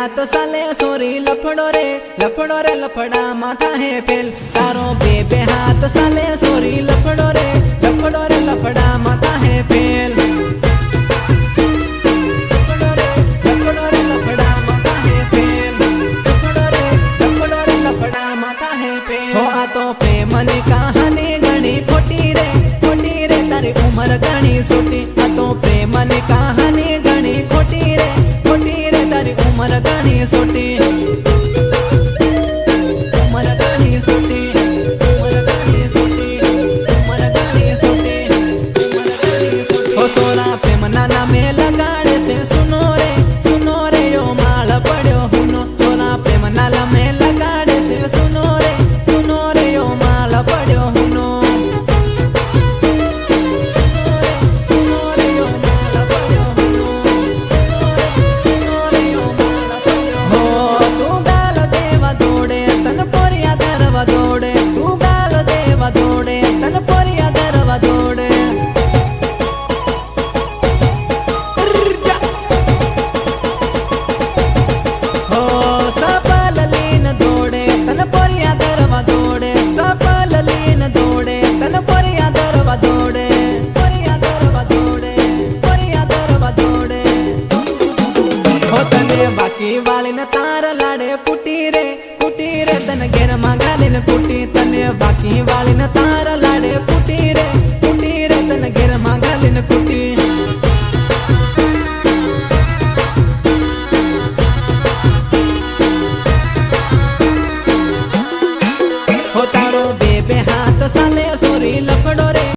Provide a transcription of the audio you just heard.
हाथ साले सोरी लफड़ो रे लफड़ा माथा है फेल। तारो बेबे हाथ साले सोरी लफड़ो रे लफड़ा माथा है फेल। लफड़ो रे लफड़ा माथा है फेल। लफड़ो रे लफड़ा माथा है फेल। हो आ तो प्रेमनी कहानी घणी खोटी रे तारी उमर घणी सोटी। आ तो प्रेमनी कहानी घणी खोटी रे तारी उमर घणी सोटी। उमर घणी सोटी हो सोना प्रेमना नामे लगाड़े से सुनो रे यो माल पड़्यो हुनो। सोना प्रेमना नामे लगाड़े से सुनो रे यो माल पड़्यो हुनो। बाकी वाली न तार लाड़े कुटी रे तन घेर मांगाली न कुटी। तने बाकी वाली न तार लाड़े कुटी रे तन घेर मांगाली न कुटी। हो तारो बेबे हाथ साले सोरी लफड़ो